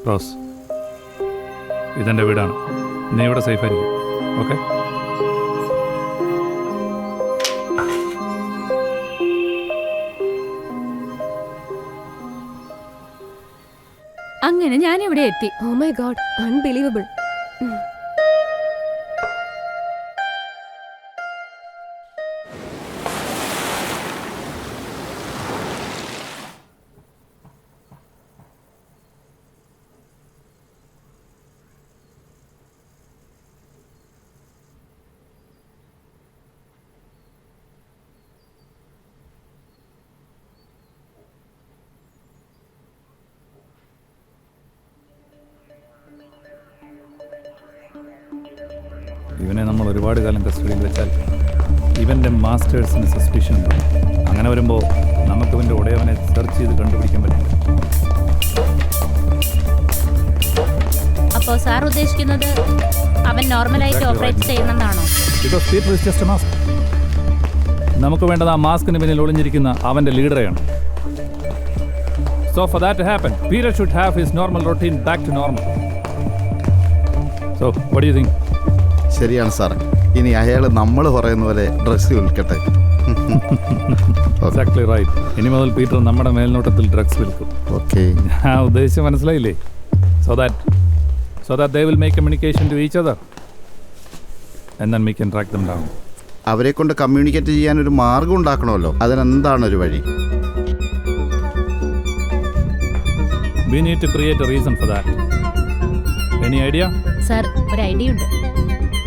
Rose, ഇതെൻ്റെ വീടാണ്. നീ ഇവിടെ സേഫായിരിക്കും. ഓക്കെ? അങ്ങനെ ഞാൻ ഇവിടെ എത്തി. Oh my God, unbelievable. ഇവനെ നമ്മൾ ഒരുപാട് കാലം കസ്റ്റഡിയിൽ വെച്ചാൽ ഇവൻ്റെ മാസ്റ്റേഴ്സിന് സസ്പിഷൻ ഉണ്ട്. അങ്ങനെ വരുമ്പോൾ നമുക്ക് ഇവൻ്റെ ഉടയവനെ സെർച്ച് ചെയ്ത് കണ്ടുപിടിക്കാൻ പറ്റില്ല. അപ്പോൾ സാർ ഉദ്ദേശിക്കുന്നത് അവൻ നോർമലായിട്ട് ഓപ്പറേറ്റ് ചെയ്യുന്നതാണോ? Because Peter is just a mask. നമുക്ക് വേണ്ടത് ആ മാസ്കിന് പിന്നിൽ ഒളിഞ്ഞിരിക്കുന്ന അവൻ്റെ ലീഡറെയാണ്. So for that to happen, Peter should have his normal routine back to normal. So what do you think? ശരിയാണ് സാർ. ഇനി അയാൾ നമ്മൾ പറയുന്ന പോലെ ഡ്രഗ്സ് വിൽക്കട്ടെ. Exactly right. ഇനി മുതൽ പീറ്റർ നമ്മുടെ മേൽനോട്ടത്തിൽ ഡ്രഗ്സ് വിൽക്കും. ഓക്കെ, ഞാൻ ഉദ്ദേശിച്ച് മനസ്സിലായില്ലേ? So that they will make communication to each other and then we can track them down. അവരെ കൊണ്ട് കമ്മ്യൂണിക്കേറ്റ് ചെയ്യാൻ ഒരു മാർഗം ഉണ്ടാക്കണമല്ലോ. അതിനെന്താണ് ഒരു വഴി? We need to create a reason for that. Any idea? Sir, ഒരു ഐഡിയ ഉണ്ട്.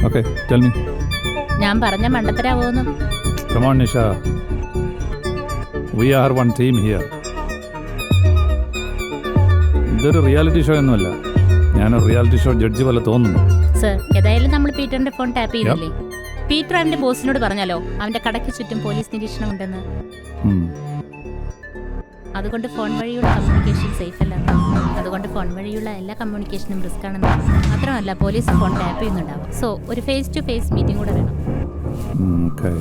Okay, tell me. ഞാൻ പറഞ്ഞ മണ്ടത്തരാവോന്നും. Come on, Nisha. We are one team here. ഇതൊരു റിയാലിറ്റി ഷോ ഒന്നുമല്ല. ഞാനൊരു റിയാലിറ്റി ഷോ ജഡ്ജി പോലെ തോന്നുന്നു. സർ, ഏതായാലും നമ്മൾ പീറ്ററിന്റെ ഫോൺ ടാപ്പ് ചെയ്തില്ലേ? പീറ്റർ അവന്റെ ബോസിനോട് പറഞ്ഞല്ലോ അവന്റെ കടയ്ക്ക് ചുറ്റും പോലീസ് നിരീക്ഷണം ഉണ്ടെന്ന്. അതുകൊണ്ട് ഫോൺ വഴിയുള്ള കമ്മ്യൂണിക്കേഷൻ സേഫ് അല്ല. അതുകൊണ്ട് ഫോൺ വഴിയുള്ള എല്ലാ കമ്മ്യൂണിക്കേഷനും റിസ്ക് ആണെന്ന്. മാത്രമല്ല പോലീസ് ഫോൺ ടാപ്പ് ചെയ്യുന്നുണ്ടാവും. സോ ഒരു ഫേസ് ടു ഫേസ് മീറ്റിംഗ് കൂടെ വേണം. Okay.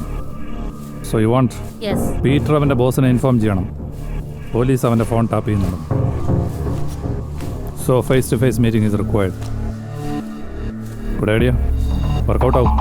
So you want yes. Peter അവൻ്റെ ബോസിനെ ഇൻഫോം ചെയ്യണം പോലീസ് അവൻ്റെ ഫോൺ ടാപ്പ് ചെയ്യുന്നുണ്ട്. So face to face meeting is required. Good idea. Workout out.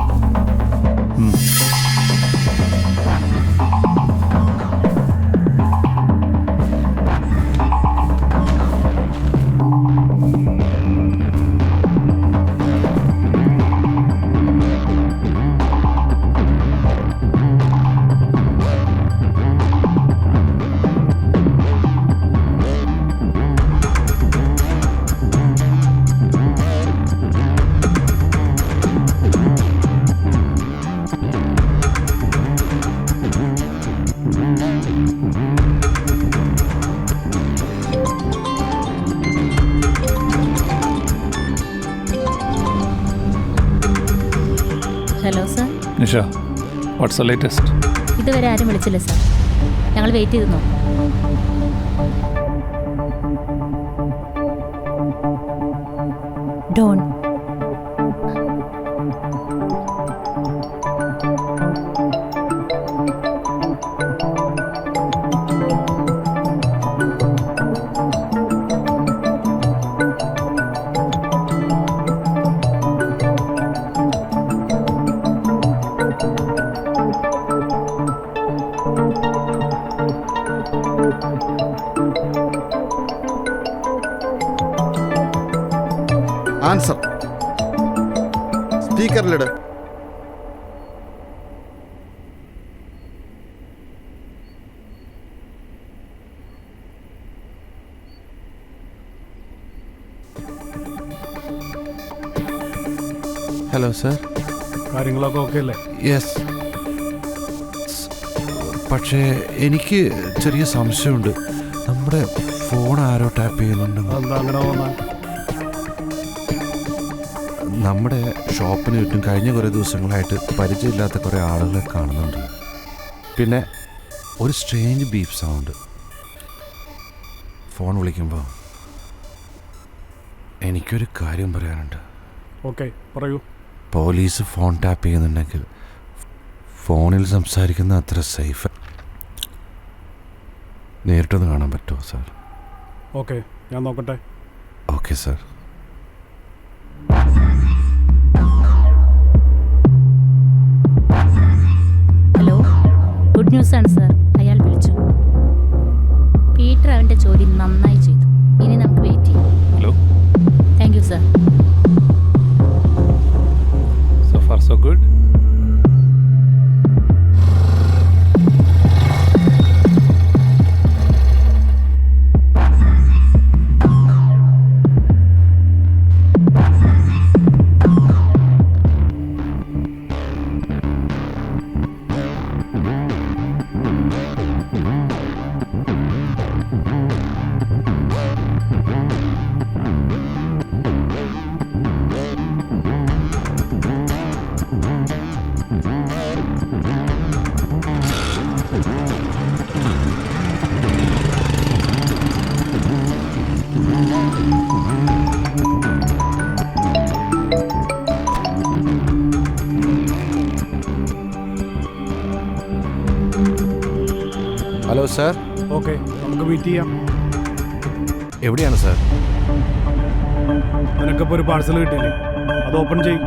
Hello sir. Nisha, what's the latest? ഇതുവരെ ആരും വിളിച്ചില്ല സർ. ഞങ്ങൾ വെയിറ്റ് ചെയ്തു നോക്കും. ഡോൺ. ആൻസർ സ്പീക്കറിലിട്. Hello sir. കാര്യങ്ങളൊക്കെ ഓക്കെ അല്ലേ? യെസ്. പക്ഷേ എനിക്ക് ചെറിയ സംശയമുണ്ട്. നമ്മുടെ ഫോൺ ആരോ ടാപ്പ് ചെയ്യുന്നുണ്ടെന്ന്. നമ്മുടെ ഷോപ്പിന് ചുറ്റും കഴിഞ്ഞ കുറേ ദിവസങ്ങളായിട്ട് പരിചയമില്ലാത്ത കുറേ ആളുകളെ കാണുന്നുണ്ട്. പിന്നെ ഒരു സ്ട്രേഞ്ച് ബീപ്പ് സൗണ്ട്. ഫോൺ വിളിക്കുമ്പോൾ എനിക്കൊരു കാര്യം പറയാനുണ്ട്. ഓക്കെ, പറയൂ. പോലീസ് ഫോൺ ടാപ്പ് ചെയ്യുന്നുണ്ടെങ്കിൽ ഫോണിൽ സംസാരിക്കുന്ന അത്ര സേഫ്. നേരിട്ടൊന്ന് കാണാൻ പറ്റുമോ സാർ? ഓക്കെ, ഞാൻ നോക്കട്ടെ. Okay sir. Hello, good news ആണ് സർ. അയാൾ വിളിച്ചു. പീറ്റർ അവൻ്റെ ജോലി നന്നായി ചെയ്തു. ഇനി നമുക്ക് വെയിറ്റ് ചെയ്യാം. Hello, thank you sir. so far so good. Hello sir. Okay, നമുക്ക് മീറ്റ് ചെയ്യാം. എവിടെയാണ് സർ? നിനക്കിപ്പോൾ ഒരു പാഴ്സൽ കിട്ടിയില്ലേ, അത് ഓപ്പൺ ചെയ്.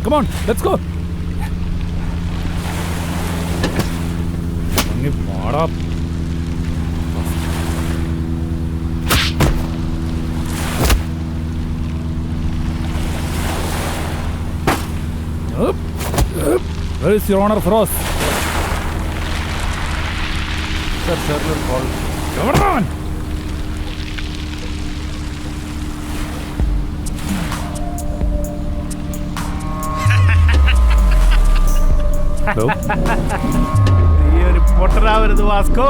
Come on, let's go. അങ്ങ് പാടാ. Where is your Honor Frost? Sir call. Come on. Hello. നീ ഒരു പൊട്ടനാവരുത് Vasco.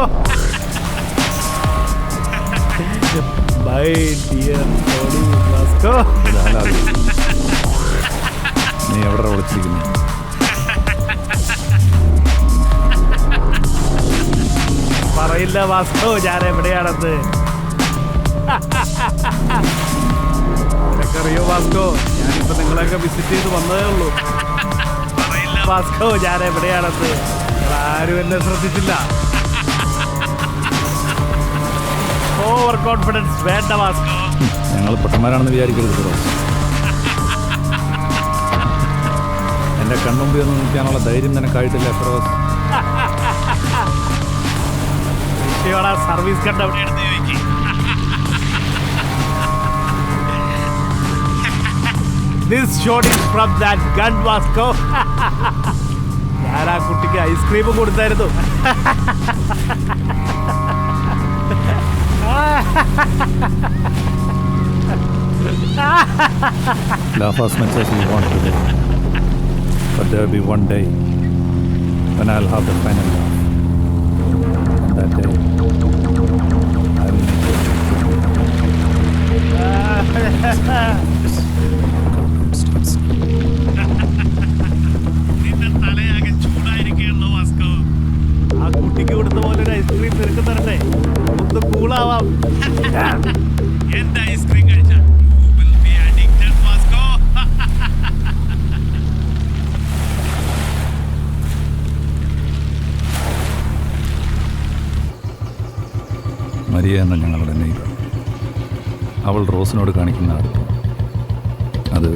My dear sorry Vasco. നീ എവിടെ വിളിച്ചിരിക്കുന്നു? പറയില്ല വാസ്കോ ഞാൻ എവിടെയാണെന്ന്. നിനക്കറിയോ വാസ്കോ, ഞാനിപ്പോ നിങ്ങളെയൊക്കെ വിസിറ്റ് ചെയ്ത് വന്നതേ ഉള്ളൂ. പറയില്ല വാസ്കോ ഞാൻ എവിടെയാണെന്ന്. ആരും എന്നെ ശ്രദ്ധിച്ചില്ല. ഓവർ കോൺഫിഡൻസ് വേണ്ട വാസ്കോ. ഞങ്ങൾ പൊട്ടന്മാരാണെന്ന് വിചാരിക്കരുത് ബ്രോ. എൻ്റെ കൺമുമ്പിൽ ഒന്ന് നിൽക്കാനുള്ള ധൈര്യം നിനക്കായിട്ടില്ല ഫിറോസ്. സർവീസ് കണ്ട് എവിടെ എടുത്ത് ചോദിക്കും. This shot is from that gun, Vasco. ഞാൻ ആ കുട്ടിക്ക് ഐസ്ക്രീം കൊടുത്തായിരുന്നു. Laugh as much as you want today, but there will be one day when I'll have the final laugh. And that day, I will make it. നിന്റെ തലയാകെ ചൂടായിരിക്കുകയുള്ളൂ Vasco. ആ കുട്ടിക്ക് കൊടുത്ത പോലെ ഒരു ഐസ്ക്രീം നിനക്ക് തരട്ടെ, ഒന്ന് കൂളാവാം. എന്റെ ഐസ്ക്രീം കഴിച്ചാൽ you will be addicted, Vasco. Maria എന്ന ഞങ്ങളുടെ നെയ്ബർ, അവൾ റോസിനോട് കാണിക്കുന്ന അടുപ്പം അത്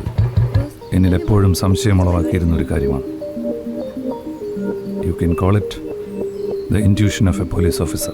എന്നിൽ എപ്പോഴും സംശയമുളവാക്കിയിരുന്ന ഒരു കാര്യമാണ്. You can call it the intuition of A police officer.